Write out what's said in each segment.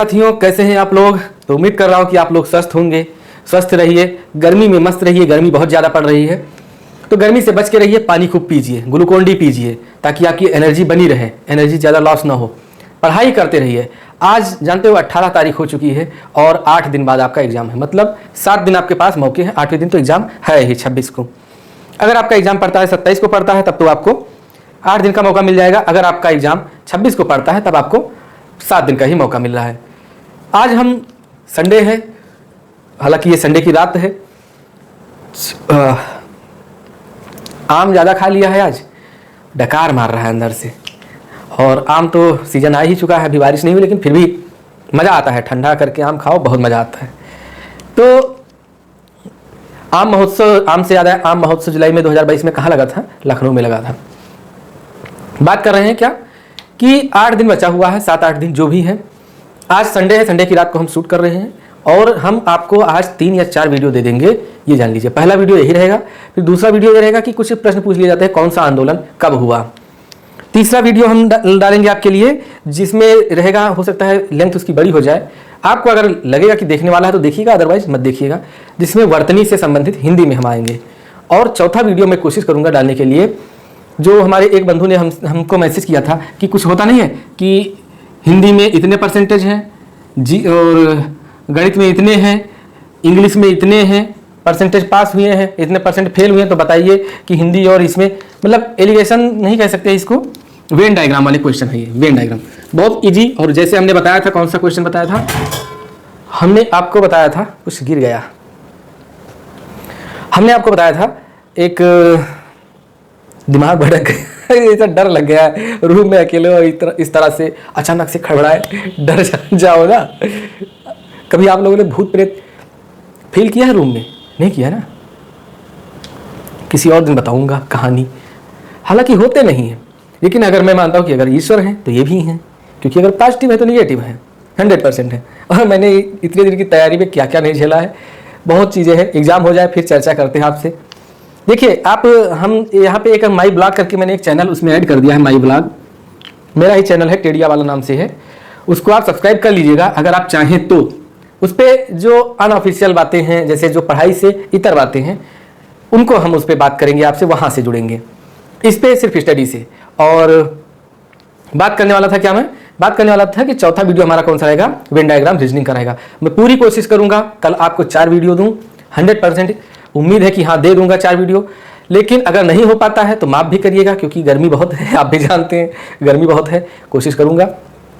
साथियों, कैसे हैं आप लोग। तो उम्मीद कर रहा हूं कि आप लोग स्वस्थ होंगे, स्वस्थ रहिए, गर्मी में मस्त रहिए। गर्मी बहुत ज़्यादा पड़ रही है तो गर्मी से बच के रहिए। पानी खूब पीजिए, ग्लूकोन डी पीजिए ताकि आपकी एनर्जी बनी रहे, एनर्जी ज़्यादा लॉस ना हो। पढ़ाई करते रहिए। आज जानते हो 18 तारीख हो चुकी है और 8 दिन बाद आपका एग्जाम है, मतलब 7 दिन आपके पास मौके हैं। 8वें दिन तो एग्जाम है ही 26 को। अगर आपका एग्जाम पड़ता है 27 को पड़ता है तब तो आपको 8 दिन का मौका मिल जाएगा। अगर आपका एग्जाम 26 को पड़ता है तब आपको 7 दिन का ही मौका मिल रहा है। आज हम संडे है, हालांकि ये संडे की रात है। आम ज़्यादा खा लिया है आज, डकार मार रहा है अंदर से। और आम तो सीजन आ ही चुका है, अभी बारिश नहीं हुई, लेकिन फिर भी मज़ा आता है। ठंडा करके आम खाओ, बहुत मज़ा आता है। तो आम महोत्सव, आम से ज़्यादा आम महोत्सव जुलाई में 2022 में कहाँ लगा था? लखनऊ में लगा था। बात कर रहे हैं क्या कि 8 दिन बचा हुआ है, 7-8 दिन जो भी है। आज संडे है, संडे की रात को हम शूट कर रहे हैं और हम आपको आज 3 या 4 वीडियो दे देंगे, ये जान लीजिए। पहला वीडियो यही रहेगा, फिर दूसरा वीडियो ये रहेगा कि कुछ प्रश्न पूछ लिए जाते हैं, कौन सा आंदोलन कब हुआ। तीसरा वीडियो हम डालेंगे आपके लिए, जिसमें रहेगा, हो सकता है लेंथ उसकी बड़ी हो जाए। आपको अगर लगेगा कि देखने वाला है तो देखिएगा, अदरवाइज मत देखिएगा, जिसमें वर्तनी से संबंधित हिंदी में हम आएंगे। और चौथा वीडियो मैं कोशिश करूंगा डालने के लिए, जो हमारे एक बंधु ने हमको मैसेज किया था कि कुछ होता नहीं है कि हिंदी में इतने परसेंटेज हैं जी, और गणित में इतने हैं, इंग्लिश में इतने हैं परसेंटेज पास हुए हैं, इतने परसेंट फेल हुए हैं। तो बताइए कि हिंदी और इसमें, मतलब एलिगेशन नहीं कह सकते इसको, वेन डायग्राम वाले क्वेश्चन है ये। वेन डायग्राम बहुत इजी। और जैसे हमने बताया था, कौन सा क्वेश्चन बताया था? हमने आपको बताया था, कुछ गिर गया। हमने आपको बताया था, एक दिमाग भटक गया, ऐसा डर लग गया है रूम में अकेले और इस तरह से अचानक से खड़बड़ाए, डर जाओ ना। कभी आप लोगों ने भूत प्रेत फील किया है रूम में? नहीं किया ना? किसी और दिन बताऊंगा कहानी। हालांकि होते नहीं हैं, लेकिन अगर मैं मानता हूं कि अगर ईश्वर हैं तो ये भी हैं, क्योंकि अगर पॉजिटिव है तो निगेटिव है, 100% है। और मैंने इतने दिन की तैयारी में क्या क्या नहीं झेला है, बहुत चीज़ें हैं। एग्जाम हो जाए फिर चर्चा करते हैं आपसे। देखिए आप, हम यहाँ पे एक माई ब्लॉग करके मैंने एक चैनल उसमें ऐड कर दिया है। माई ब्लॉग मेरा ही चैनल है, टेडिया वाला नाम से है। उसको आप सब्सक्राइब कर लीजिएगा अगर आप चाहें तो। उस पर जो अनऑफिशियल बातें हैं, जैसे जो पढ़ाई से इतर बातें हैं, उनको हम उस पर बात करेंगे आपसे, वहाँ से जुड़ेंगे। इस पर सिर्फ स्टडी से। और बात करने वाला था क्या, मैं बात करने वाला था कि चौथा वीडियो हमारा कौन सा रहेगा? वेन डायग्राम रीजनिंग का रहेगा। मैं पूरी कोशिश करूँगा कल आपको 4 वीडियो दूँ। 100% उम्मीद है कि हाँ दे दूंगा 4 वीडियो। लेकिन अगर नहीं हो पाता है तो माफ़ भी करिएगा, क्योंकि गर्मी बहुत है, आप भी जानते हैं गर्मी बहुत है। कोशिश करूंगा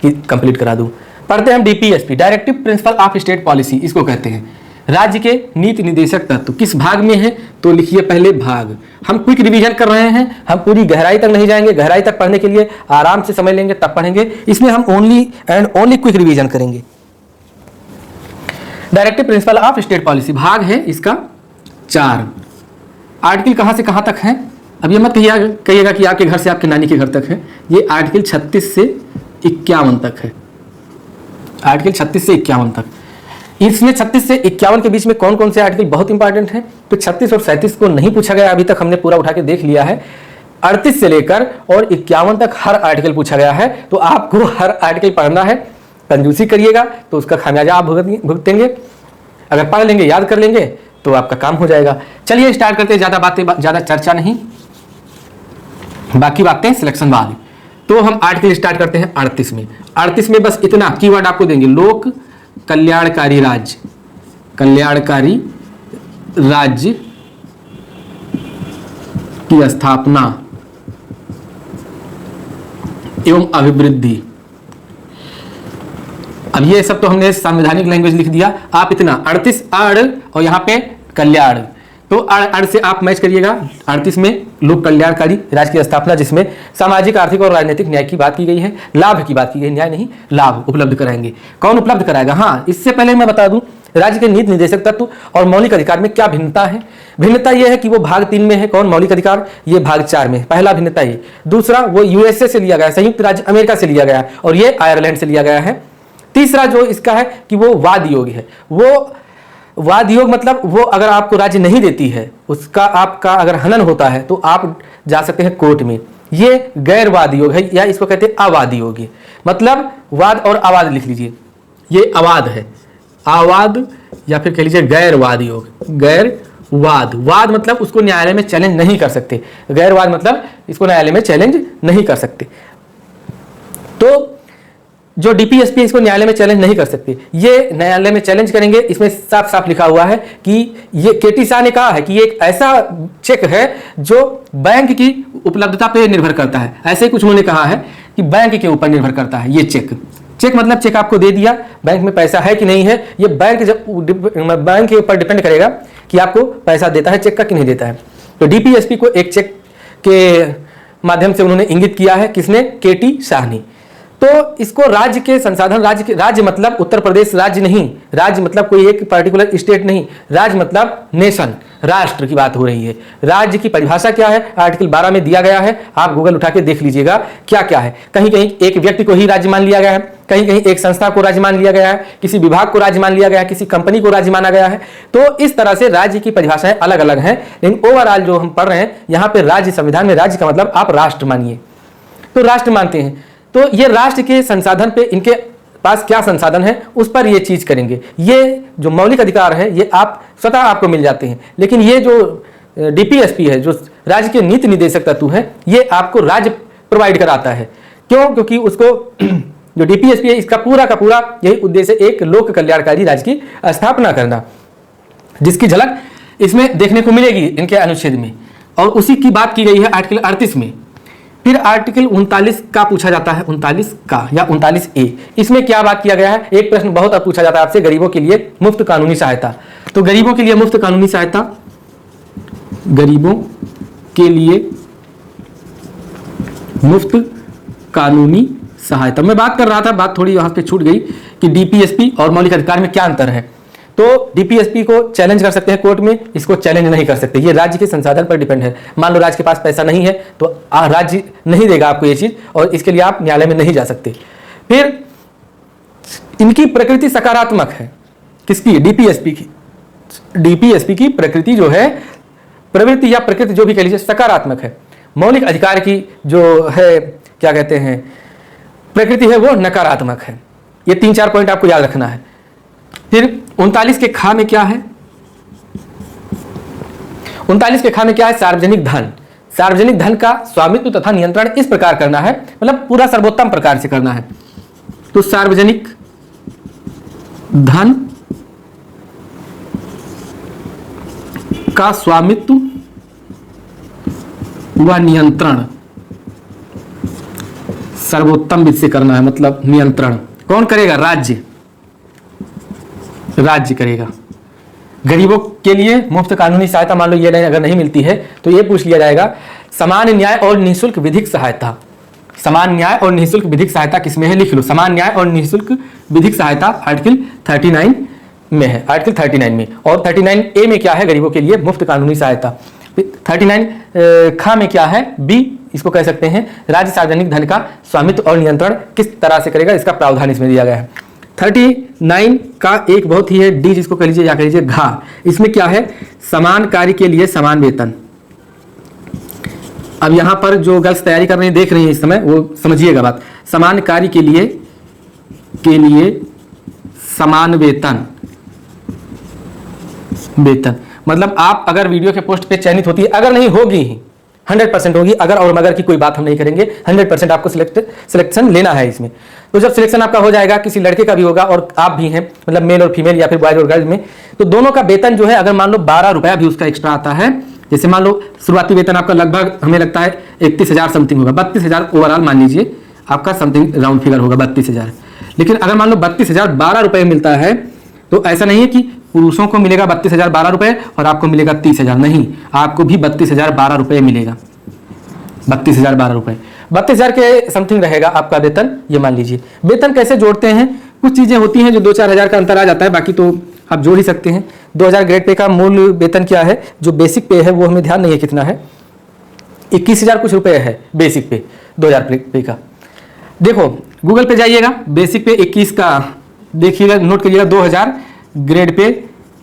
कि कंप्लीट करा दूं। पढ़ते हैं हम DPSP, directive principle of state policy, इसको कहते हैं। राज्य के नीति निर्देशक तत्व किस भाग में है? तो लिखिए पहले भाग। हम क्विक रिवीजन कर रहे हैं, हम पूरी गहराई तक नहीं जाएंगे। गहराई तक पढ़ने के लिए आराम से समय लेंगे तब पढ़ेंगे। इसमें हम only and only quick revision करेंगे। Directive principle of state policy भाग है इसका 4। आर्टिकल कहाँ से कहाँ तक है? अब ये मत कहिएगा कि आपके घर से आपके नानी के घर तक है। ये आर्टिकल 36 से 51 तक है। आर्टिकल 36 से 51 तक। इसमें 36 से 51 के बीच में कौन कौन से आर्टिकल बहुत इंपॉर्टेंट है? तो 36 और 37 को नहीं पूछा गया अभी तक, हमने पूरा उठा के देख लिया है। 38 से लेकर और 51 तक हर आर्टिकल पूछा गया है, तो आपको हर आर्टिकल पढ़ना है। कंजूसी करिएगा तो उसका खामियाजा आप भुगतेंगे। अगर पढ़ लेंगे, याद कर लेंगे तो आपका काम हो जाएगा। चलिए स्टार्ट करते हैं, ज़्यादा चर्चा नहीं, बाकी बातें सिलेक्शन बाद। तो हम आर्टिकल स्टार्ट करते हैं 38 में। 38 में बस इतना कीवर्ड आपको देंगे, लोक कल्याणकारी राज्य, कल्याणकारी राज्य की स्थापना एवं अभिवृद्धि। अब ये सब तो हमने संवैधानिक लैंग्वेज लिख दिया। आप इतना 38 अड़ और यहाँ पे कल्याण, तो अड़ से आप मैच करिएगा। 38 में लोक कल्याणकारी राज्य की स्थापना, जिसमें सामाजिक, आर्थिक और राजनीतिक न्याय की बात की गई है, लाभ की बात की गई, न्याय नहीं लाभ उपलब्ध कराएंगे। कौन उपलब्ध कराएगा? हाँ, इससे पहले मैं बता दूं, राज्य के नीति निर्देशक तत्व और मौलिक अधिकार में क्या भिन्नता है? भिन्नता यह है कि वो भाग 3 में है। कौन? मौलिक अधिकार, ये भाग 4 में। पहला भिन्नता ये। दूसरा, वो यूएसए से लिया गया, संयुक्त राज्य अमेरिका से लिया गया, और ये आयरलैंड से लिया गया है। तीसरा जो इसका है कि वो वाद योग है। वो वाद योग मतलब वो अगर आपको राज्य नहीं देती है, उसका आपका अगर हनन होता है तो आप जा सकते हैं कोर्ट में। ये गैर वाद योग है, या इसको कहते हैं अवाद योग। मतलब वाद और अवाद लिख लीजिए। ये अवाद है, अवाद या फिर कह लीजिए गैरवाद योग। गैरवाद, वाद मतलब उसको न्यायालय में चैलेंज नहीं कर सकते, गैरवाद मतलब इसको न्यायालय में चैलेंज नहीं कर सकते। तो जो डीपीएसपी इसको न्यायालय में चैलेंज नहीं कर सकते, ये न्यायालय में चैलेंज करेंगे। इसमें साफ साफ लिखा हुआ है कि ये केटी शाह ने कहा है कि ये एक ऐसा चेक है जो बैंक की उपलब्धता पे निर्भर करता है। ऐसे ही कुछ उन्होंने कहा है कि बैंक के ऊपर निर्भर करता है ये चेक। चेक मतलब चेक आपको दे दिया, बैंक में पैसा है कि नहीं है, ये बैंक के ऊपर डिपेंड करेगा कि आपको पैसा देता है चेक का कि नहीं देता है। तो डीपीएसपी को एक चेक के माध्यम से उन्होंने इंगित किया है, किसने? केटी शाह ने। तो इसको राज्य के संसाधन, राज्य मतलब उत्तर प्रदेश राज्य नहीं, राज्य मतलब कोई एक पर्टिकुलर स्टेट नहीं, राज्य मतलब नेशन, राष्ट्र की बात हो रही है। राज्य की परिभाषा क्या है? आर्टिकल 12 में दिया गया है, आप गूगल उठा के देख लीजिएगा क्या क्या है। कहीं कहीं एक व्यक्ति को ही राज्य मान लिया गया है, कहीं कहीं एक संस्था को राज्य मान लिया गया है, किसी विभाग को राज्य मान लिया गया है, किसी कंपनी को राज्य माना गया है। तो इस तरह से राज्य की परिभाषाएं अलग अलग हैं, लेकिन ओवरऑल जो हम पढ़ रहे हैं यहाँ पे राज्य, संविधान में राज्य का मतलब आप राष्ट्र मानिए, तो राष्ट्र मानते हैं। तो ये राष्ट्र के संसाधन पे इनके पास क्या संसाधन है उस पर ये चीज करेंगे। ये जो मौलिक अधिकार है ये आप स्वतः आपको मिल जाते हैं, लेकिन ये जो डीपीएसपी है, जो राज्य के नीति निर्देशक तत्व है, ये आपको राज्य प्रोवाइड कराता है। क्यों? क्योंकि उसको जो डीपीएसपी है इसका पूरा का पूरा यही उद्देश्य एक लोक कल्याणकारी राज्य की स्थापना करना, जिसकी झलक इसमें देखने को मिलेगी इनके अनुच्छेद में। और उसी की बात की गई है आर्टिकल 38 में। फिर आर्टिकल 39 का पूछा जाता है, 39 का या 39A। इसमें क्या बात किया गया है? एक प्रश्न बहुत अब पूछा जाता है आपसे, गरीबों के लिए मुफ्त कानूनी सहायता। तो गरीबों के लिए मुफ्त कानूनी सहायता, गरीबों के लिए मुफ्त कानूनी सहायता। मैं बात कर रहा था, बात थोड़ी वहां पे छूट गई कि डीपीएसपी और मौलिक अधिकार में क्या अंतर है। तो डीपीएसपी को चैलेंज कर सकते हैं कोर्ट में, इसको चैलेंज नहीं कर सकते। ये राज्य के संसाधन पर डिपेंड है। मान लो राज्य के पास पैसा नहीं है तो राज्य नहीं देगा आपको ये चीज, और इसके लिए आप न्यायालय में नहीं जा सकते। फिर इनकी प्रकृति सकारात्मक है, किसकी? डीपीएसपी की। डीपीएसपी की प्रकृति जो है, प्रवृत्ति या प्रकृति जो भी कह लीजिए, सकारात्मक है। मौलिक अधिकार की जो है क्या कहते हैं प्रकृति है, वो नकारात्मक है। ये 3-4 पॉइंट आपको याद रखना है। फिर 39 के खा में क्या है? 39 के खा में क्या है? सार्वजनिक धन। सार्वजनिक धन का स्वामित्व तथा नियंत्रण इस प्रकार करना है, मतलब पूरा सर्वोत्तम प्रकार से करना है। तो सार्वजनिक धन का स्वामित्व व नियंत्रण सर्वोत्तम विधि से करना है। मतलब नियंत्रण कौन करेगा? राज्य, राज्य करेगा। गरीबों के लिए मुफ्त कानूनी सहायता, मान लो ये अगर नहीं मिलती है तो ये पूछ लिया जाएगा समान न्याय और निःशुल्क विधिक सहायता। समान न्याय और निःशुल्क विधिक सहायता किसमें है? लिख लो, समान न्याय और निःशुल्क विधिक सहायता आर्टिकल 39 में है, आर्टिकल 39 में। और 39A में क्या है? गरीबों के लिए मुफ्त कानूनी सहायता। 39 खा में क्या है? बी, इसको कह सकते हैं राज्य सार्वजनिक धन का स्वामित्व और नियंत्रण किस तरह से करेगा, इसका प्रावधान इसमें दिया गया है। 39 का एक बहुत ही है डी, जिसको कह लीजिए या कह लीजिए घा। इसमें क्या है? समान कार्य के लिए समान वेतन। अब यहां पर जो गर्ल्स तैयारी कर रही हैं, देख रही हैं इस समय, वो समझिएगा बात। समान कार्य के लिए समान वेतन। मतलब आप अगर वीडियो के पोस्ट पे चयनित होती है, अगर नहीं होगी ही 100% होगी, अगर और मगर की कोई बात हम नहीं करेंगे, 100% आपको सिलेक्शन लेना है इसमें। तो जब सिलेक्शन आपका हो जाएगा, किसी लड़के का भी होगा और आप भी हैं, मतलब मेल और फीमेल या फिर बॉयज और गर्ल्स में, तो दोनों का वेतन जो है, अगर मान लो 12 रुपया भी उसका एक्स्ट्रा आता है, जैसे मान लो शुरुआती वेतन आपका लगभग हमें लगता है 31,000 समथिंग होगा, 32,000 ओवरऑल मान लीजिए आपका समथिंग राउंड फिगर होगा 32,000। लेकिन अगर मान लो 32,000 12 रुपये मिलता है, तो ऐसा नहीं है कि पुरुषों को मिलेगा 32,000 12 रुपये और आपको मिलेगा 30,000, नहीं, आपको भी 32,000 12 रुपये मिलेगा। 32,000 12 रुपये, 32,000 के समथिंग रहेगा आपका वेतन, ये मान लीजिए। वेतन कैसे जोड़ते हैं? कुछ चीजें होती हैं जो 2-4 हज़ार का अंतर आ जाता है, बाकी तो आप जोड़ ही सकते हैं। 2000 ग्रेड पे का मूल वेतन क्या है? जो बेसिक पे है वो हमें ध्यान नहीं है कितना है, 21,000 कुछ रुपए है बेसिक पे 2000 पे का। देखो गूगल पे जाइएगा, बेसिक पे 21 का देखिएगा, नोट करिएगा 2000 ग्रेड पे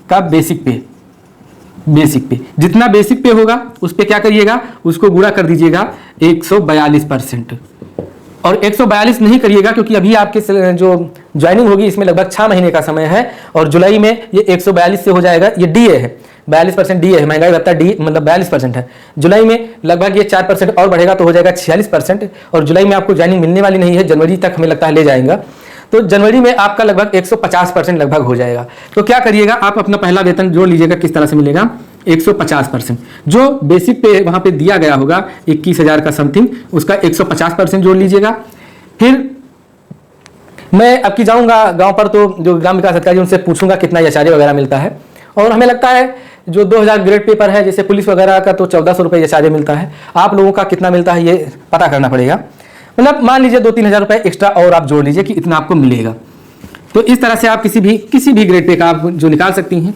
का बेसिक पे जितना बेसिक पे होगा उस पे क्या करिएगा, उसको गुणा कर दीजिएगा 142%। और 142 नहीं करिएगा क्योंकि अभी आपके जो ज्वाइनिंग होगी, इसमें लगभग 6 महीने का समय है। और जुलाई में ये 142 से हो जाएगा। ये डीए है, 42% डीए है, महंगाई भत्ता डी मतलब 42% है। जुलाई में लगभग ये 4% और बढ़ेगा तो हो जाएगा 46%। और जुलाई में आपको ज्वाइनिंग मिलने वाली नहीं है, जनवरी तक हमें लगता है ले जाएगा। तो जनवरी में आपका लगभग 150% लगभग हो जाएगा। तो क्या करिएगा, आप अपना पहला वेतन जोड़ लीजिएगा। किस तरह से मिलेगा, 150%। जो बेसिक पे वहां पे दिया गया होगा 21,000 का समथिंग, उसका 150% जोड़ लीजिएगा। फिर मैं अब की जाऊंगा गांव पर, तो जो ग्राम विकास अधिकारी उनसे पूछूंगा कितना एचआरए वगैरह मिलता है। और हमें लगता है जो 2000 ग्रेड पेपर है, जैसे पुलिस वगैरह का, तो 1400 रुपये एचआरए मिलता है। आप लोगों का कितना मिलता है ये पता करना पड़ेगा। मतलब मान लीजिए 2-3 हज़ार रुपये एक्स्ट्रा और आप जोड़ लीजिए कि इतना आपको मिलेगा। तो इस तरह से आप किसी भी ग्रेड पे का आप जो निकाल सकती हैं।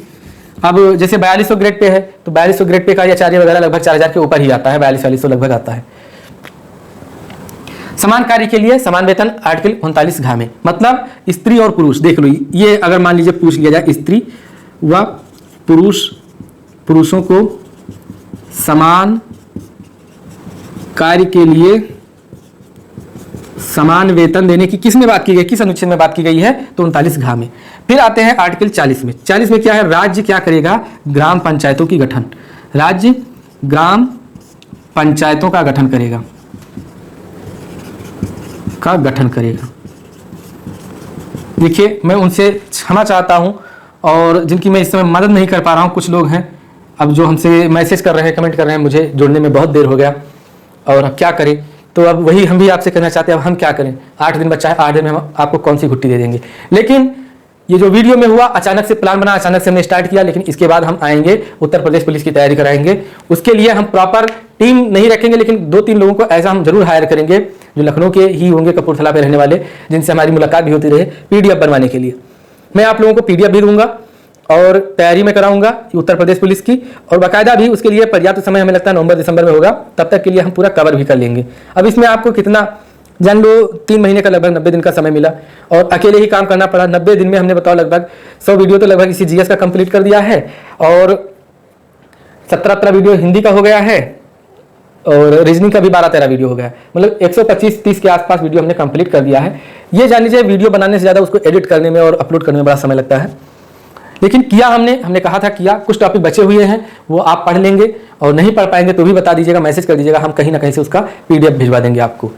अब जैसे 4200 ग्रेड पे है तो 4200 ग्रेड पे का एचआरए वगैरह लगभग 4000 के ऊपर ही आता है, 4200 लगभग आता है। समान कार्य के लिए समान वेतन आर्टिकल 39 में, मतलब स्त्री और पुरुष देख लो। ये अगर मान लीजिए पूछ लिया जाए, स्त्री व पुरुषों को समान कार्य के लिए समान वेतन देने की किस में बात की गई, किस अनुच्छेद में बात की गई है, तो 39 में। फिर आते हैं आर्टिकल 40 में। 40 में क्या है, राज्य क्या करेगा, ग्राम पंचायतों की गठन। राज्य ग्राम पंचायतों का गठन करेगा, देखिए मैं उनसे क्षमा चाहता हूं, और जिनकी मैं इस समय मदद नहीं कर पा रहा हूं, कुछ लोग हैं अब जो हमसे मैसेज कर रहे हैं, कमेंट कर रहे हैं, मुझे जुड़ने में बहुत देर हो गया और अब क्या करें। तो अब वही हम भी आपसे कहना चाहते हैं, अब हम क्या करें। 8 दिन बच्चा है, 8 दिन में हम आपको कौन सी घुट्टी दे देंगे। लेकिन ये जो वीडियो में हुआ, अचानक से प्लान बना, अचानक से हमने स्टार्ट किया। लेकिन इसके बाद हम आएंगे, उत्तर प्रदेश पुलिस की तैयारी कराएंगे। उसके लिए हम प्रॉपर टीम नहीं रखेंगे, लेकिन 2-3 लोगों को ऐसा हम जरूर हायर करेंगे जो लखनऊ के ही होंगे, कपूरथला पे रहने वाले, जिनसे हमारी मुलाकात भी होती रहे, पीडीएफ बनवाने के लिए। मैं आप लोगों को पीडीएफ भी दूंगा और तैयारी में कराऊंगा उत्तर प्रदेश पुलिस की, और बाकायदा भी उसके लिए पर्याप्त समय हमें लगता है नवंबर-दिसंबर में होगा। तब तक के लिए हम पूरा कवर भी कर लेंगे। अब इसमें आपको कितना जान लो, 3 महीने का लगभग 90 दिन का समय मिला और अकेले ही काम करना पड़ा। 90 दिन में हमने बताओ लगभग 100 वीडियो तो लगभग इसी जीएस का कंप्लीट कर दिया है, और 17-18 वीडियो हिंदी का हो गया है, और रीजनिंग का भी 12-13 वीडियो हो गया है। मतलब 125-30 के आसपास वीडियो हमने कंप्लीट कर दिया है। ये जान लीजिए, वीडियो बनाने से ज़्यादा उसको एडिट करने में और अपलोड करने में बड़ा समय लगता है, लेकिन किया हमने कहा था किया। कुछ टॉपिक बचे हुए हैं, वो आप पढ़ लेंगे, और नहीं पढ़ पाएंगे तो भी बता दीजिएगा, मैसेज कर दीजिएगा, हम कहीं ना कहीं से उसका पीडीएफ भिजवा देंगे आपको।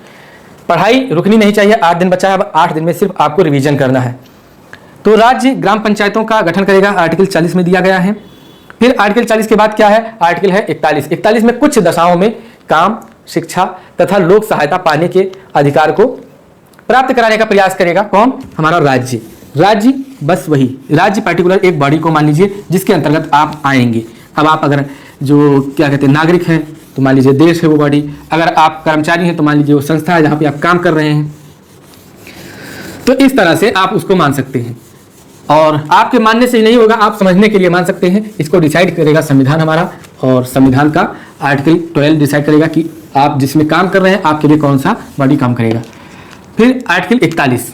पढ़ाई रुकनी नहीं चाहिए। 8 दिन बचा है, अब 8 दिन में सिर्फ आपको रिवीजन करना है। तो राज्य ग्राम पंचायतों का गठन करेगा, आर्टिकल 40 में दिया गया है। फिर आर्टिकल 40 के बाद क्या है, आर्टिकल है 41। 41 में कुछ दशाओं में काम, शिक्षा तथा लोक सहायता पाने के अधिकार को प्राप्त कराने का प्रयास करेगा। कौन, हमारा राज्य। राज्य बस वही राज्य, पार्टिकुलर एक बॉडी को मान लीजिए जिसके अंतर्गत आप आएंगे। अब आप अगर जो क्या कहते हैं नागरिक हैं तो मान लीजिए देश है वो बॉडी, अगर आप कर्मचारी हैं तो मान लीजिए वो संस्था है जहाँ पे आप काम कर रहे हैं। तो इस तरह से आप उसको मान सकते हैं, और आपके मानने से ही नहीं होगा, आप समझने के लिए मान सकते हैं। इसको डिसाइड करेगा संविधान हमारा, और संविधान का आर्टिकल 12 डिसाइड करेगा कि आप जिसमें काम कर रहे हैं आपके लिए कौन सा बॉडी काम करेगा। फिर आर्टिकल 41,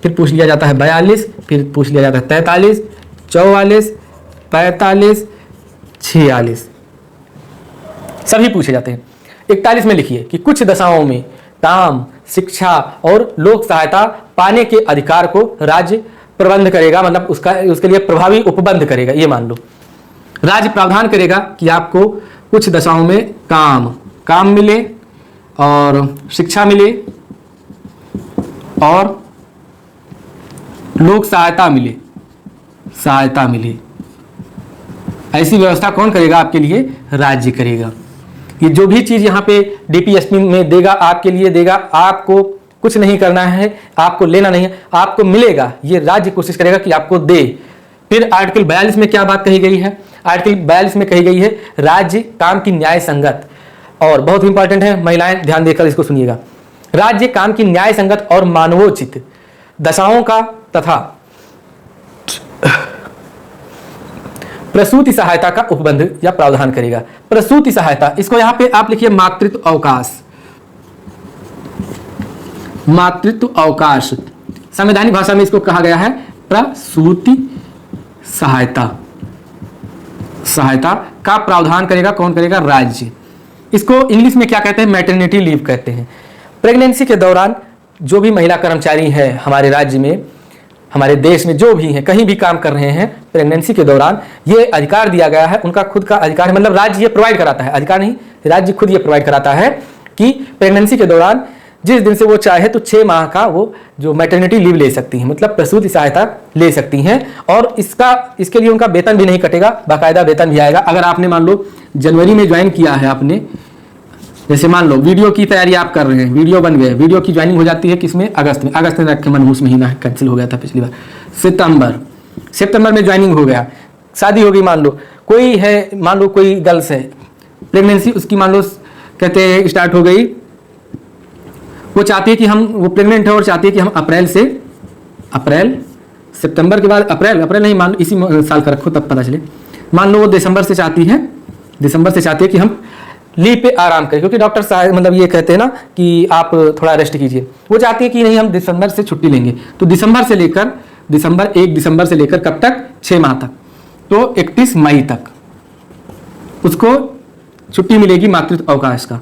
फिर पूछ लिया जाता है 42, फिर पूछ लिया जाता है 43, 44, 45, 46, सभी पूछे जाते हैं। 41 में लिखिए कि कुछ दशाओं में काम, शिक्षा और लोक सहायता पाने के अधिकार को राज्य प्रबंध करेगा, मतलब उसके लिए प्रभावी उपबंध करेगा। ये मान लो राज्य प्रावधान करेगा कि आपको कुछ दशाओं में काम मिले, और शिक्षा मिले, और लोक सहायता मिले। ऐसी व्यवस्था कौन करेगा आपके लिए, राज्य करेगा। ये जो भी चीज यहाँ पे डीपीएसपी में देगा आपके लिए देगा, आपको कुछ नहीं करना है, आपको लेना नहीं है, आपको मिलेगा। ये राज्य कोशिश करेगा कि आपको दे। फिर आर्टिकल 42 में क्या बात कही गई है, आर्टिकल 42 में कही गई है राज्य काम की न्याय संगत, और बहुत इंपॉर्टेंट है, महिलाएं ध्यान देकर इसको सुनिएगा। राज्य काम की न्याय संगत और मानवोचित दशाओं का तथा प्रसूति सहायता का उपबंध या प्रावधान करेगा। प्रसूति सहायता, इसको यहां पे आप लिखिए मातृत्व अवकाश। संवैधानिक भाषा में इसको कहा गया है प्रसूति सहायता का प्रावधान करेगा। कौन करेगा, राज्य। इसको इंग्लिश में क्या कहते हैं, मैटरनिटी लीव कहते हैं। प्रेगनेंसी के दौरान जो भी महिला कर्मचारी हैं हमारे राज्य में, हमारे देश में जो भी हैं, कहीं भी काम कर रहे हैं, प्रेगनेंसी के दौरान ये अधिकार दिया गया है, उनका खुद का अधिकार है, मतलब राज्य ये प्रोवाइड कराता है, अधिकार नहीं, राज्य खुद ये प्रोवाइड कराता है कि प्रेगनेंसी के दौरान जिस दिन से वो चाहे तो 6 माह का वो जो मैटरनिटी लीव ले सकती हैं, मतलब प्रसूति सहायता ले सकती हैं, और इसके लिए उनका वेतन भी नहीं कटेगा, बाकायदा वेतन भी आएगा। अगर आपने मान लो जनवरी में ज्वाइन किया है आपने, जैसे मान लो वीडियो की तैयारी आप कर रहे हैं, वीडियो बन गए, वीडियो की ज्वाइनिंग हो जाती है किसमें, अगस्त में रखे, मनहूस महीना कैंसिल हो गया था पिछली बार, सितंबर में ज्वाइनिंग हो गया, शादी हो गई, मान लो कोई है, मान लो कोई गर्ल्स है, प्रेगनेंसी उसकी मान लो कहते हैं स्टार्ट हो गई, वो चाहती है कि वो प्रेग्नेंट है और चाहती है कि हम अप्रैल सितंबर के बाद अप्रैल नहीं, मान लो इसी साल का रखो तब पता चले, मान लो वो दिसंबर से चाहती है कि हम लीव पे आराम करें, क्योंकि डॉक्टर साहब मतलब ये कहते हैं ना कि आप थोड़ा रेस्ट कीजिए, वो चाहती है कि नहीं हम दिसंबर से छुट्टी लेंगे, तो एक दिसंबर से लेकर कब तक, 6 माह तक, तो 31 मई तक उसको छुट्टी मिलेगी मातृत्व अवकाश का।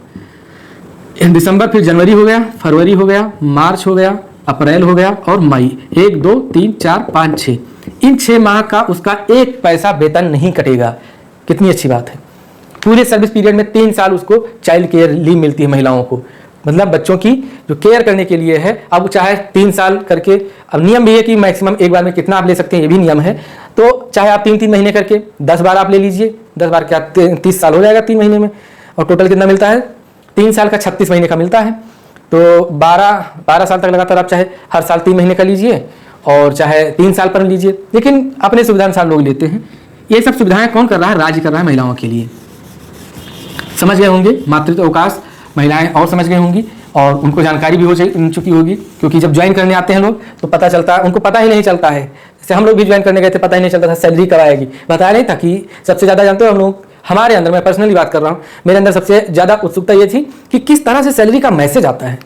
दिसंबर, फिर जनवरी हो गया, फरवरी हो गया, मार्च हो गया, अप्रैल हो गया और मई, 1 2 3 4 5 6, इन 6 माह का उसका 1 पैसा वेतन नहीं कटेगा। कितनी अच्छी बात है। पूरे सर्विस पीरियड में 3 साल उसको चाइल्ड केयर लीव मिलती है महिलाओं को, मतलब बच्चों की जो केयर करने के लिए है। अब चाहे 3 साल करके, अब नियम भी है कि मैक्सिमम एक बार में कितना आप ले सकते हैं, ये भी नियम है, तो चाहे आप 3-3 महीने करके 10 बार आप ले लीजिए, 10 बार क्या 30 साल हो जाएगा 3 महीने में, और टोटल कितना मिलता है, 3 साल का 36 महीने का मिलता है, तो 12 साल तक लगातार आप चाहे हर साल 3 महीने का लीजिए और चाहे 3 साल पर लीजिए, लेकिन अपने सुविधा अनुसार लोग लेते हैं। ये सब सुविधाएं कौन कर रहा है, राज्य कर रहा है महिलाओं के लिए। समझ गए होंगे मातृत्व अवकाश, महिलाएं और समझ गई होंगी और उनको जानकारी भी हो चुकी होगी, क्योंकि जब ज्वाइन करने आते हैं लोग तो पता चलता है, उनको पता ही नहीं चलता है। जैसे हम लोग भी ज्वाइन करने गए थे, पता ही नहीं चलता था सैलरी कब आएगी, बताया नहीं था कि सबसे ज़्यादा जानते हो हम लोग, हमारे अंदर, मैं पर्सनली बात कर रहा हूँ, मेरे अंदर सबसे ज़्यादा उत्सुकता ये थी कि किस तरह से सैलरी का मैसेज आता है,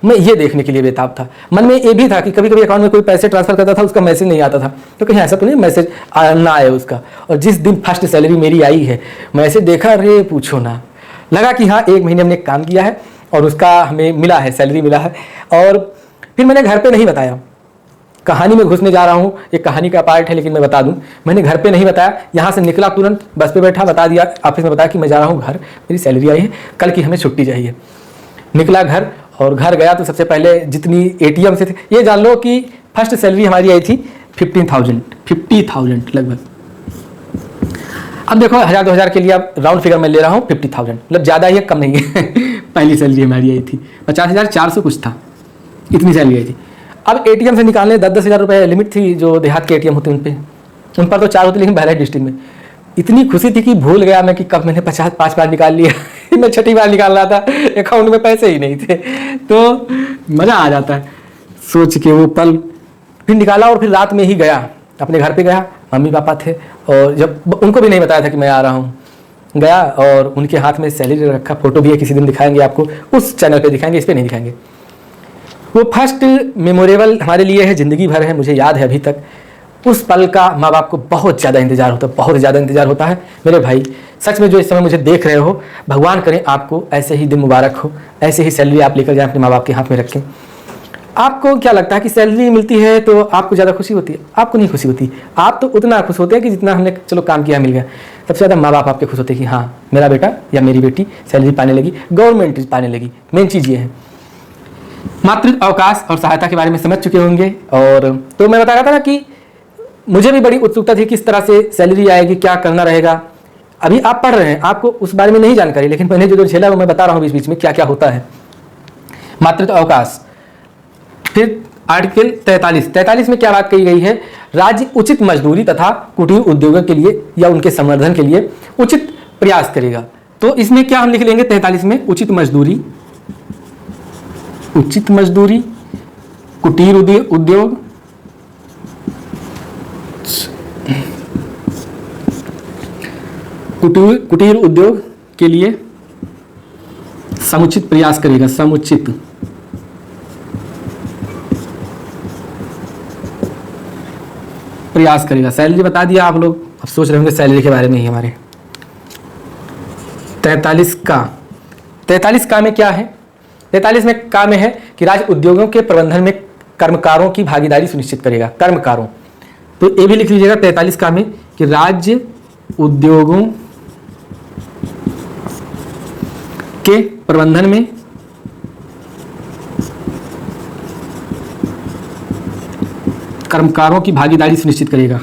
मैं ये देखने के लिए बेताब था। मन में ये भी था कि कभी कभी अकाउंट में कोई पैसे ट्रांसफर करता था, उसका मैसेज नहीं आता था, तो कहीं ऐसा तो नहीं मैसेज ना आए उसका। और जिस दिन फर्स्ट सैलरी मेरी आई है, मैसेज देखा, अरे पूछो ना, लगा कि हाँ 1 महीने हमने काम किया है और उसका हमें मिला है, सैलरी मिला है। और फिर मैंने घर पे नहीं बताया, कहानी में घुसने जा रहा हूँ, एक कहानी का पार्ट है लेकिन मैं बता दूं, मैंने घर पे नहीं बताया, यहाँ से निकला तुरंत बस पे बैठा, बता दिया ऑफिस में, बताया कि मैं जा रहा हूँ घर, मेरी सैलरी आई है, कल की हमें छुट्टी चाहिए। निकला घर और घर गया तो सबसे पहले जितनी ATM से थे, ये जान लो कि फर्स्ट सैलरी हमारी आई थी 50,000 लगभग। अब देखो 1000-2000 के लिए अब राउंड फिगर मैं ले रहा हूँ, 50,000 मतलब ज़्यादा ही है, कम नहीं है। पहली सैलरी हमारी आई थी 50,400 कुछ था, इतनी सैलरी आई थी। अब ATM से निकालने 10-10 हज़ार रुपये लिमिट थी, जो देहात के ATM होते उन पर तो 4 होते, लेकिन बहराइच डिस्ट्रिक्ट में इतनी खुशी थी कि भूल गया मैं कि कब मैंने 5 बार निकाल लिया। मैं 6ठी बार निकाल रहा था, अकाउंट में पैसे ही नहीं थे, तो मज़ा आ जाता है सोच के वो पल। फिर निकाला और फिर रात में ही गया, अपने घर पे गया, मम्मी पापा थे और जब उनको भी नहीं बताया था कि मैं आ रहा हूँ, गया और उनके हाथ में सैलरी रखा, फोटो भी है, किसी दिन दिखाएंगे आपको, उस चैनल पे दिखाएंगे, इस पे नहीं दिखाएंगे। वो फर्स्ट मेमोरेबल हमारे लिए है, ज़िंदगी भर है, मुझे याद है अभी तक। उस पल का माँ बाप को बहुत ज़्यादा इंतजार होता है, बहुत ज़्यादा इंतजार होता है। मेरे भाई सच में जो इस समय मुझे देख रहे हो, भगवान करें आपको ऐसे ही दिन मुबारक हो, ऐसे ही सैलरी आप लेकर जाएं, अपने माँ बाप के हाथ में रखें। आपको क्या लगता है कि सैलरी मिलती है तो आपको ज़्यादा खुशी होती है? आपको नहीं खुशी होती, आप तो उतना खुश होते हैं कि जितना हमने चलो काम किया मिल गया। सबसे ज़्यादा माँ बाप आपके खुश होते हैं कि हाँ मेरा बेटा या मेरी बेटी सैलरी पाने लगी, गवर्नमेंट पाने लगी। मेन चीज़ ये है। मातृत्व अवकाश और सहायता के बारे में समझ चुके होंगे, और तो मैं बता रहा था ना कि मुझे भी बड़ी उत्सुकता थी किस तरह से सैलरी आएगी, क्या करना रहेगा। अभी आप पढ़ रहे हैं, आपको उस बारे में नहीं जानकारी, लेकिन मैंने जो झेला वो मैं बता रहा हूँ बीच बीच में क्या क्या होता है। मातृत्व अवकाश, फिर आर्टिकल 43 में क्या बात कही गई है, राज्य उचित मजदूरी तथा कुटीर उद्योगों के लिए या उनके संवर्धन के लिए उचित प्रयास करेगा। तो इसमें क्या हम लिख लेंगे 43 में, उचित मजदूरी, कुटीर उद्योग, कुटीर उद्योग के लिए समुचित प्रयास करेगा, समुचित प्रयास करेगा। सैलरी बता दिया आप लोग, अब सोच रहे होंगे सैलरी के बारे में ही हमारे। 43 का में क्या है, 43 में का में है कि राज्य उद्योगों के प्रबंधन में कर्मकारों की भागीदारी सुनिश्चित करेगा। कर्मकारों, तो ये भी लिख लीजिएगा 43 का में कि राज्य उद्योगों के प्रबंधन में कर्मकारों की भागीदारी सुनिश्चित करेगा।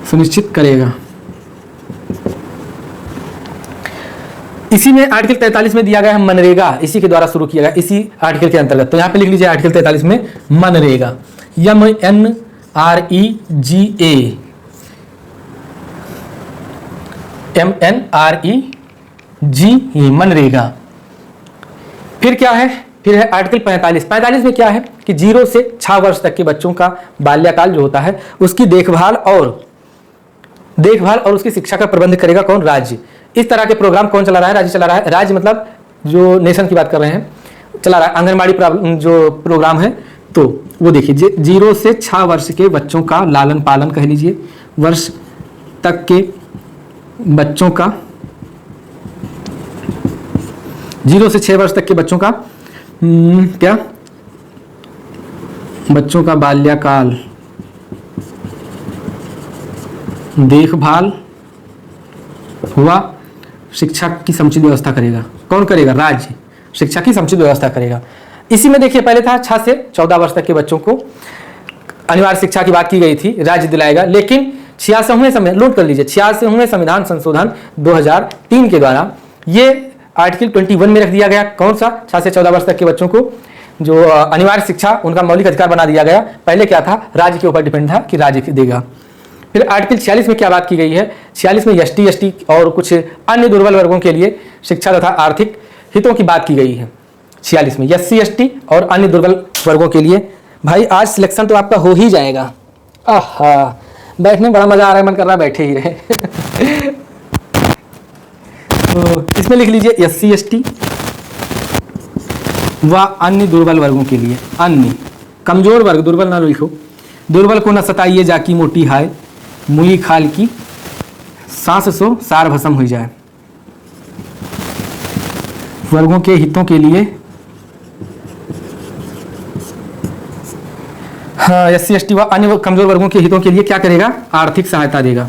सुनिश्चित करेगा। इसी में आर्टिकल 43 में दिया गया है मनरेगा, इसी के द्वारा शुरू किया गया, इसी आर्टिकल के अंतर्गत। तो यहां पे लिख लीजिए आर्टिकल 43 में मनरेगा, MNREGA, मनरेगा। फिर क्या है, फिर है आर्टिकल 45 में क्या है कि 0 से 6 वर्ष तक के बच्चों का बाल्यकाल जो होता है उसकी देखभाल और उसकी शिक्षा का प्रबंध करेगा कौन? राज्य। इस तरह के प्रोग्राम कौन चला रहा है? राज्य चला रहा है। राज्य मतलब जो नेशन की बात कर रहे हैं, चला रहा है आंगनबाड़ी जो प्रोग्राम है। तो वो देखिए 0 से 6 वर्ष के बच्चों का लालन पालन कह लीजिए, वर्ष तक के बच्चों का, 0 से 6 वर्ष तक के बच्चों का क्या? बच्चों का बाल्यकाल, देखभाल हुआ, शिक्षा की समुचित व्यवस्था करेगा। कौन करेगा? राज्य शिक्षा की समुचित व्यवस्था करेगा। इसी में देखिए पहले था 6 से 14 वर्ष तक के बच्चों को अनिवार्य शिक्षा की बात की गई थी, राज्य दिलाएगा। लेकिन 86वें संविधान, नोट कर लीजिए, 86वें संविधान संशोधन 2003 के द्वारा ये आर्टिकल 21 में रख दिया गया। कौन सा? 6 से 14 वर्ष तक के बच्चों को जो अनिवार्य शिक्षा उनका मौलिक अधिकार बना दिया गया। पहले क्या था? राज्य के ऊपर डिपेंड था कि राज्य देगा। फिर आर्टिकल 46 में क्या बात की गई है? 46 में ST और कुछ अन्य दुर्बल वर्गों के लिए शिक्षा तथा आर्थिक हितों की बात की गई है। 46 में SC ST और अन्य दुर्बल वर्गों के लिए। भाई आज सिलेक्शन तो आपका हो ही जाएगा। आहा, बैठने में बड़ा मजा आ रहा है, मन कर रहा है बैठे ही रहे। तो इसमें लिख लीजिए SC ST व अन्य दुर्बल वर्गों के लिए। अन्य कमजोर वर्ग, दुर्बल ना लिखो, दुर्बल को न सताइए जाकी मोटी हाय, मुई खाल की सांस सो सार भस्म हो जाए। वर्गों के हितों के लिए, हाँ, SC ST व अन्य कमजोर वर्गों के हितों के लिए क्या करेगा? आर्थिक सहायता देगा।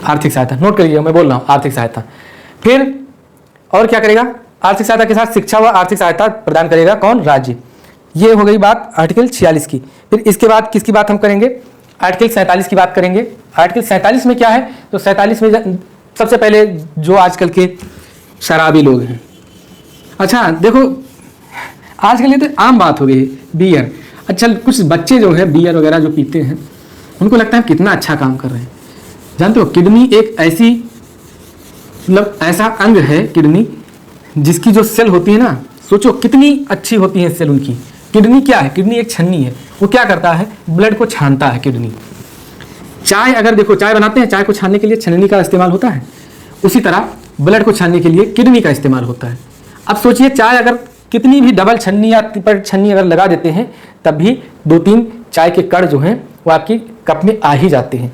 आर्थिक सहायता नोट करिए, मैं बोल रहा हूं आर्थिक सहायता। फिर और क्या करेगा? आर्थिक सहायता के साथ शिक्षा व आर्थिक सहायता प्रदान करेगा कौन? राज्य। ये हो गई बात आर्टिकल 46 की। फिर इसके बाद किसकी बात हम करेंगे? आर्टिकल 47 की बात करेंगे। आर्टिकल 47 में क्या है? तो 47 में सबसे पहले जो आजकल के शराबी लोग हैं, अच्छा देखो आजकल ये तो आम बात हो गई है बियर। अच्छा कुछ बच्चे जो है बियर वगैरह जो पीते हैं उनको लगता है कितना अच्छा काम कर रहे हैं। जानते हो किडनी एक ऐसी, मतलब ऐसा अंग है किडनी, जिसकी जो सेल होती है ना, सोचो कितनी अच्छी होती है सेल उनकी। किडनी क्या है? किडनी एक छन्नी है, वो क्या करता है? ब्लड को छानता है किडनी। चाय अगर देखो, चाय बनाते हैं, चाय को छानने के लिए छन्नी का इस्तेमाल होता है, उसी तरह ब्लड को छानने के लिए किडनी का इस्तेमाल होता है। अब सोचिए चाय अगर कितनी भी डबल छन्नी या ट्रिपल छन्नी अगर लगा देते हैं तब भी 2-3 चाय के कण जो हैं वो आपकी कप में आ ही जाते हैं।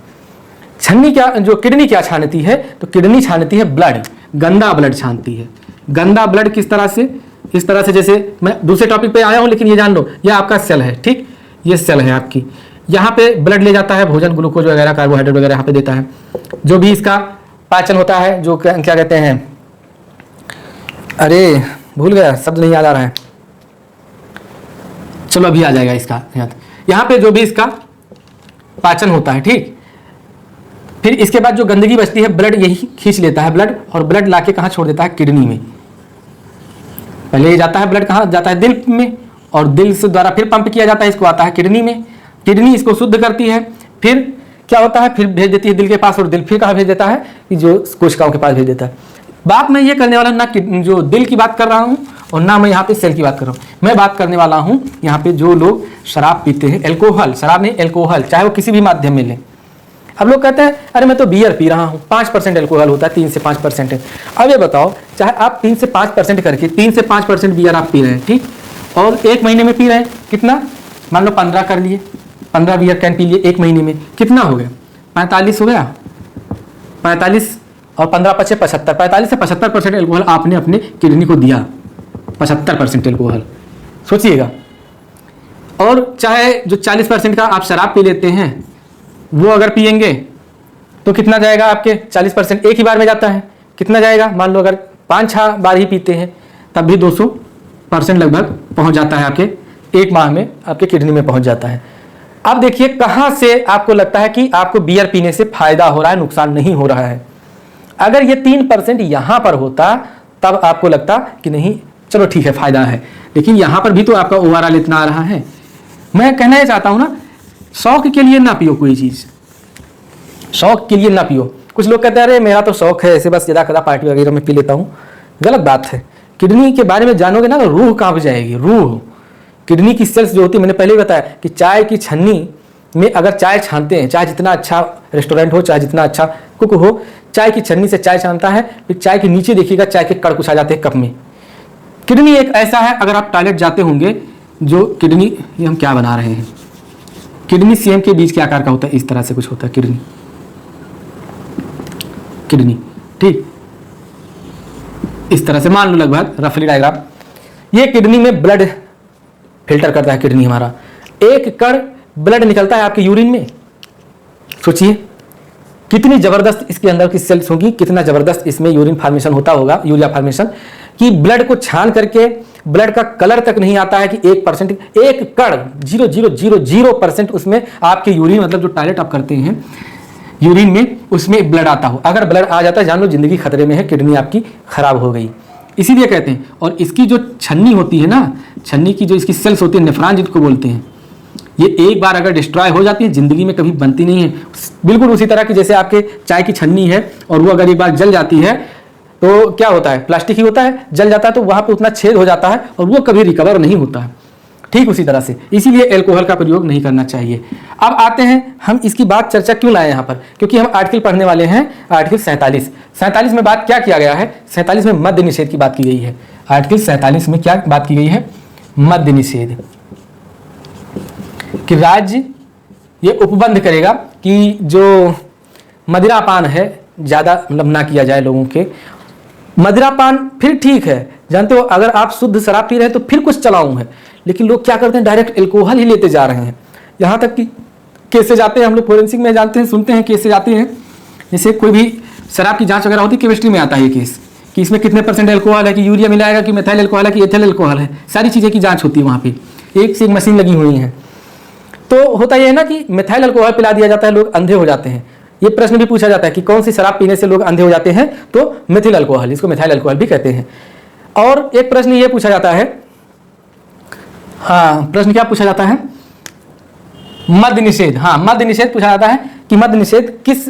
छन्नी क्या, जो किडनी क्या छानती है? तो किडनी छानती है ब्लड, गंदा ब्लड छानती है। गंदा ब्लड किस तरह से? इस तरह से, जैसे मैं दूसरे टॉपिक पे आया हूं लेकिन ये जान लो, ये आपका सेल है, ठीक, ये सेल है आपकी। यहाँ पे ब्लड ले जाता है, भोजन ग्लूकोज वगैरह कार्बोहाइड्रेट वगैरह यहाँ पे देता है। जो भी इसका पाचन होता है, जो क्या कहते हैं, अरे भूल गया, शब्द नहीं याद आ रहा है, चलो अभी आ जाएगा इसका याद। यहाँ पे जो भी इसका पाचन होता है, ठीक, फिर इसके बाद जो गंदगी बचती है ब्लड यही खींच लेता है ब्लड, और ब्लड लाके कहाँ छोड़ देता है? किडनी में। पहले ये जाता है ब्लड कहाँ जाता है? दिल में, और दिल से द्वारा फिर पंप किया जाता है, इसको आता है किडनी में। किडनी इसको शुद्ध करती है, फिर क्या होता है? फिर भेज देती है दिल के पास, और दिल फिर कहाँ भेज देता है? कि जो कोशिकाओं के पास भेज देता है। बात मैं ये करने वाला ना जो दिल की बात कर रहा हूँ और ना मैं यहाँ पे सेल की बात कर रहा हूँ। मैं बात करने वाला हूँ यहाँ पे जो लोग शराब पीते हैं, एल्कोहल, शराब नहीं एल्कोहल, चाहे वो किसी भी माध्यम में लें। अब लोग कहते हैं अरे मैं तो बियर पी रहा हूँ, 5% एल्कोहल होता है, 3 से 5% है। अब ये बताओ, चाहे आप 3 से 5% करके 3 से 5% बियर आप पी रहे हैं, ठीक, और 1 महीने में पी रहे हैं कितना? मान लो 15 कर लिए, 15 बियर कैन पी लिए 1 महीने में, कितना हो गया? 45 हो गया। 45 और 15 पचे 75, 45 से 75% एल्कोहल आपने अपने किडनी को दिया। 75% एल्कोहल, सोचिएगा। और चाहे जो 40% का आप शराब पी लेते हैं, वो अगर पियेंगे तो कितना जाएगा आपके? 40% एक ही बार में जाता है, कितना जाएगा? मान लो अगर 5-6 बार ही पीते हैं तब भी 200% लगभग पहुंच जाता है, आपके 1 माह में आपके किडनी में पहुंच जाता है। अब देखिए कहां से आपको लगता है कि आपको बियर पीने से फायदा हो रहा है, नुकसान नहीं हो रहा है। अगर ये 3% यहां पर होता तब आपको लगता कि नहीं चलो ठीक है फायदा है, लेकिन यहां पर भी तो आपका ओवरऑल इतना आ रहा है। मैं कहना ये चाहता हूं ना, शौक के लिए ना पियो कोई चीज, शौक के लिए ना पियो। कुछ लोग कहते हैं अरे मेरा तो शौक है ऐसे बस ज्यादा कदा पार्टी वगैरह में पी लेता हूं, गलत बात है। किडनी के बारे में जानोगे ना तो रूह कांप जाएगी, रूह। किडनी की सेल्स जो होती है, मैंने पहले ही बताया कि चाय की छन्नी में अगर चाय छानते हैं, चाहे जितना अच्छा रेस्टोरेंट हो, चाहे जितना अच्छा कुक हो, चाय की छन्नी से चाय छानता है, फिर चाय के नीचे देखिएगा चाय के कण कुछ आ जाते हैं कप में। किडनी एक ऐसा है, अगर आप टॉयलेट जाते होंगे, जो किडनी, ये हम क्या बना रहे हैं, किडनी सीएम के बीच के आकार का होता है, इस तरह से कुछ होता है किडनी, किडनी ठीक इस तरह से मान लो लगभग रफली डायग्राम। ये किडनी में ब्लड फिल्टर करता है किडनी हमारा। एक कण ब्लड निकलता है आपके यूरिन में, सोचिए कितनी जबरदस्त इसके अंदर की सेल्स होगी, कितना जबरदस्त इसमें यूरिन फॉर्मेशन होता होगा, यूरिया फॉर्मेशन, कि ब्लड को छान करके ब्लड का कलर तक नहीं आता है कि 1%, एक कण 0.000% उसमें आपके यूरिन, मतलब जो टॉयलेट आप करते हैं यूरिन में, उसमें ब्लड आता हो। अगर ब्लड आ जाता है जान लो जिंदगी खतरे में है, किडनी आपकी खराब हो गई। इसीलिए कहते हैं, और इसकी जो छन्नी होती है ना, छन्नी की जो इसकी सेल्स होती है, नेफ्रॉन जिनको बोलते हैं, ये एक बार अगर डिस्ट्रॉय हो जाती है जिंदगी में कभी बनती नहीं है। बिल्कुल उसी तरह की जैसे आपके चाय की छन्नी है और वो अगर एक बार जल जाती है तो क्या होता है, प्लास्टिक ही होता है, जल जाता है तो वहां पे उतना छेद हो जाता है और वो कभी रिकवर नहीं होता है। ठीक उसी तरह से इसीलिए अल्कोहल का प्रयोग नहीं करना चाहिए। अब आते हैं हम इसकी बात चर्चा क्यों लाए यहाँ पर, क्योंकि हम आर्टिकल पढ़ने वाले हैं, आर्टिकल 47 में बात क्या किया गया है? 47 में मद्य निषेध की बात की गई है। आर्टिकल 47 में क्या बात की गई है? मद्य निषेध, कि राज्य ये उपबंध करेगा कि जो मदिरापान है ज़्यादा मतलब ना किया जाए लोगों के। मदिरापान फिर ठीक है, जानते हो अगर आप शुद्ध शराब पी रहे हैं तो फिर कुछ चलाऊं है, लेकिन लोग क्या करते हैं डायरेक्ट एल्कोहल ही लेते जा रहे हैं। यहाँ तक कि केसेस जाते हैं, हम लोग फोरेंसिक में जानते हैं, सुनते हैं केसेस जाते हैं, जैसे कोई भी शराब की जांच वगैरह होती है, केमिस्ट्री में आता है ये केस कि इसमें कितने % एल्कोहल है, कि यूरिया मिलाएगा, कि मेथाइल एल्कोहल है, कि एथिल एल्कोहल है, सारी चीज़ें की जाँच होती है वहाँ पर, एक से एक मशीन लगी हुई है। तो होता यह है ना कि मेथाइल अल्कोहल पिला दिया जाता है, लोग अंधे हो जाते हैं। ये प्रश्न भी पूछा जाता है कि कौन सी शराब पीने से लोग अंधे हो जाते हैं, तो मेथिल अल्कोहल, इसको मेथाइल अल्कोहल भी कहते हैं। और एक प्रश्न ये पूछा जाता है, हाँ प्रश्न क्या पूछा जाता है? मद्य निषेध। हाँ मद्य निषेध पूछा जाता है कि मद्य निषेध किस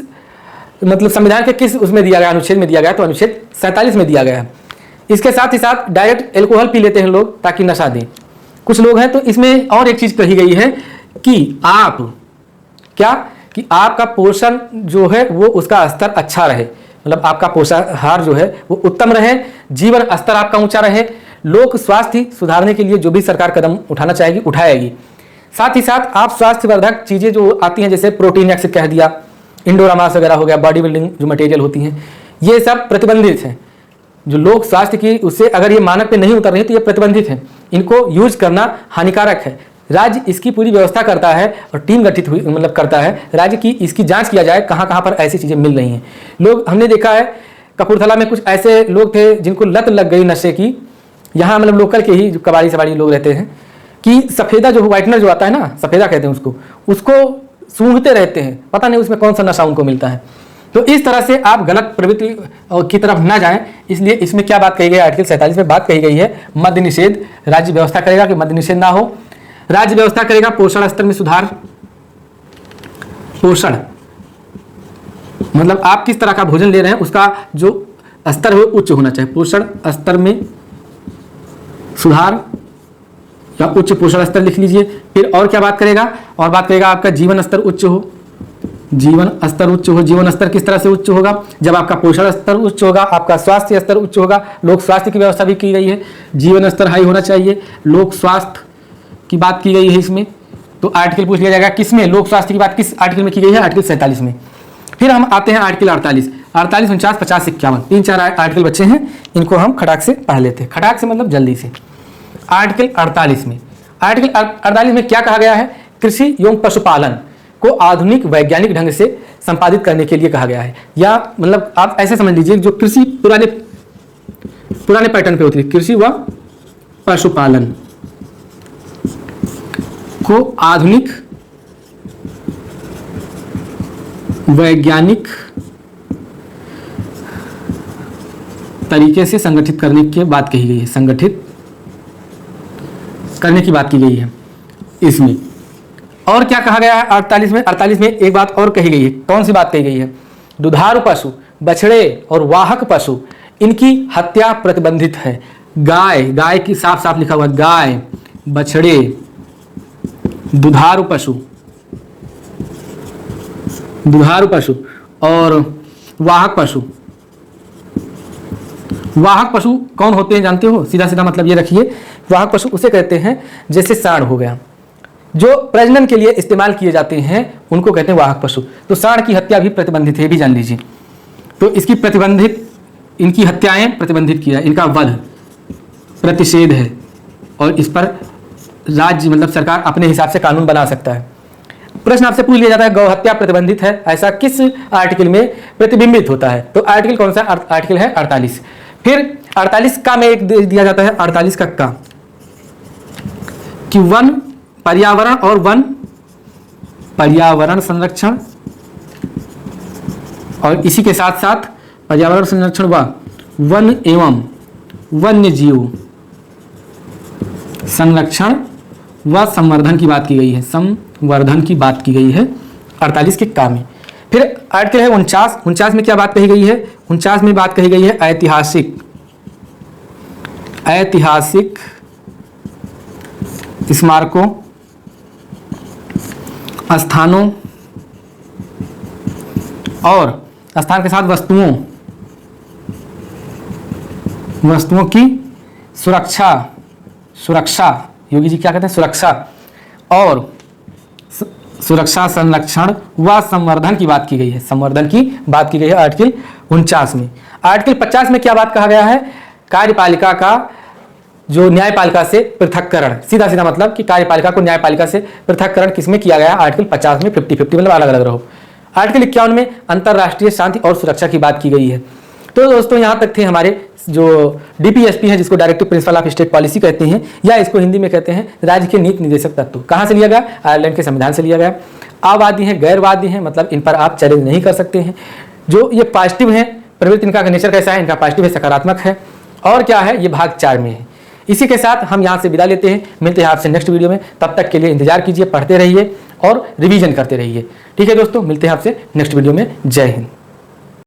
मतलब संविधान के किस उसमें दिया गया, अनुच्छेद में दिया गया, तो अनुच्छेद 47 में दिया गया है। इसके साथ ही साथ डायरेक्ट एल्कोहल पी लेते हैं लोग ताकि नशा दें, कुछ लोग हैं। तो इसमें और एक चीज़ कही गई है कि आप क्या, कि आपका पोषण जो है वो उसका स्तर अच्छा रहे, मतलब आपका पोषाहार जो है वो उत्तम रहे, जीवन स्तर आपका ऊंचा रहे, लोक स्वास्थ्य सुधारने के लिए जो भी सरकार कदम उठाना चाहेगी उठाएगी। साथ ही साथ आप स्वास्थ्यवर्धक चीज़ें जो आती हैं, जैसे प्रोटीन एक्स कह दिया, इंडोरामास वगैरह हो गया, बॉडी बिल्डिंग जो मटेरियल होती हैं, ये सब प्रतिबंधित हैं। जो लोक स्वास्थ्य की उससे अगर ये मानक पे नहीं उतर रही तो ये प्रतिबंधित हैं, इनको यूज करना हानिकारक है। राज्य इसकी पूरी व्यवस्था करता है और टीम गठित हुई मतलब करता है राज्य की, इसकी जांच किया जाए कहाँ कहाँ पर ऐसी चीज़ें मिल रही हैं। लोग हमने देखा है कपूरथला में कुछ ऐसे लोग थे जिनको लत लग गई नशे की, यहाँ मतलब लोकल के ही जो कबाड़ी सवाड़ी लोग रहते हैं, कि सफ़ेदा जो वाइटनर जो आता है ना, सफ़ेदा कहते हैं उसको सूंघते रहते हैं, पता नहीं उसमें कौन सा नशा उनको मिलता है। तो इस तरह से आप गलत प्रवृत्ति की तरफ ना जाएं, इसलिए इसमें क्या बात कही गई है? आर्टिकल 47 में बात कही गई है मद्य निषेध। राज्य व्यवस्था करेगा कि मद्य निषेध ना हो, राज्य व्यवस्था करेगा पोषण स्तर में सुधार। पोषण मतलब आप किस तरह का भोजन ले रहे हैं उसका जो स्तर है उच्च होना चाहिए, पोषण स्तर में सुधार या उच्च पोषण स्तर लिख लीजिए। फिर और क्या बात करेगा? और बात करेगा आपका जीवन स्तर उच्च हो, जीवन स्तर उच्च हो। जीवन स्तर किस तरह से उच्च होगा? जब आपका पोषण स्तर उच्च होगा, आपका स्वास्थ्य स्तर उच्च होगा। लोक स्वास्थ्य की व्यवस्था भी की गई है, जीवन स्तर हाई होना चाहिए, लोक स्वास्थ्य की बात की गई है इसमें। तो आर्टिकल पूछ लिया जाएगा किसमें, लोक स्वास्थ्य की बात किस आर्टिकल में की गई है, आर्टिकल 47 में। फिर हम आते हैं आर्टिकल 48, 49, 49, 50, 51, 3-4 आर्टिकल बच्चे हैं, इनको हम खटाक से पढ़ लेते हैं। खटाक से मतलब जल्दी से। आर्टिकल 48 में, आर्टिकल 48 में क्या कहा गया है, कृषि एवं पशुपालन को आधुनिक वैज्ञानिक ढंग से संपादित करने के लिए कहा गया है। या मतलब आप ऐसे समझ लीजिए, जो कृषि पुराने पैटर्न पे होती है, कृषि व पशुपालन को आधुनिक वैज्ञानिक तरीके से संगठित करने की बात कही गई है, संगठित करने की बात की गई है इसमें। और क्या कहा गया है 48 में, 48 में एक बात और कही गई है। कौन सी बात कही गई है, दुधारू पशु, बछड़े और वाहक पशु, इनकी हत्या प्रतिबंधित है। गाय, गाय की साफ साफ लिखा हुआ, गाय, बछड़े, दुधारू पशु और वाहक पशु। वाहक पशु कौन होते हैं जानते हो, सीधा सीधा मतलब ये रखिए, वाहक पशु उसे कहते हैं जैसे सांड हो गया, जो प्रजनन के लिए इस्तेमाल किए जाते हैं उनको कहते हैं वाहक पशु। तो सांड की हत्या भी प्रतिबंधित है, भी जान लीजिए। तो इसकी प्रतिबंधित, इनकी हत्याएं प्रतिबंधित किया, इनका वध प्रतिषेध है, और इस पर राज्य मतलब सरकार अपने हिसाब से कानून बना सकता है। प्रश्न आपसे पूछ लिया जाता है गौ हत्या प्रतिबंधित है, ऐसा किस आर्टिकल में प्रतिबिंबित होता है, तो आर्टिकल कौन सा आर्टिकल है 48। फिर 48 का में एक दिया जाता है, 48 का कि वन पर्यावरण और वन पर्यावरण संरक्षण, और इसी के साथ साथ पर्यावरण संरक्षण व वन एवं वन्य जीव संरक्षण व संवर्धन की बात की गई है, संवर्धन की बात की गई है 48 के काम में। फिर आर्टिकल है 49, 49 में क्या बात कही गई है, 49 में बात कही गई है ऐतिहासिक स्मारकों, स्थानों और स्थान के साथ वस्तुओं की सुरक्षा, योगी जी क्या कहते हैं, सुरक्षा और सुरक्षा, संरक्षण व संवर्धन की बात की गई है, संवर्धन की बात की गई है आर्टिकल 49 में। आर्टिकल 50 में क्या बात कहा गया है, कार्यपालिका का जो न्यायपालिका से पृथक्करण, सीधा सीधा मतलब कि कार्यपालिका को न्यायपालिका से पृथक्करण किसमें किया गया, आर्टिकल 50 में 50-50 मतलब अलग अलग रहो। आर्टिकल 51 में अंतरराष्ट्रीय शांति और सुरक्षा की बात की गई है। तो दोस्तों यहाँ तक थे हमारे जो डीपीएसपी है, जिसको directive principle of state policy कहते हैं, या इसको हिंदी में कहते हैं राज्य के नीति निर्देशक तत्व। कहाँ से लिया गया, आयरलैंड के संविधान से लिया गया। आवादी हैं, गैरवादी हैं, मतलब इन पर आप चैलेंज नहीं कर सकते हैं। जो ये पॉजिटिव हैं, प्रवृत्ति इनका नेचर कैसा है, इनका पॉजिटिव है, सकारात्मक है। और क्या है, ये भाग 4 में है। इसी के साथ हम यहाँ से विदा लेते हैं, मिलते हैं आपसे नेक्स्ट वीडियो में। तब तक के लिए इंतजार कीजिए, पढ़ते रहिए और रिवीजन करते रहिए। ठीक है दोस्तों, मिलते हैं आपसे नेक्स्ट वीडियो में। जय हिंद।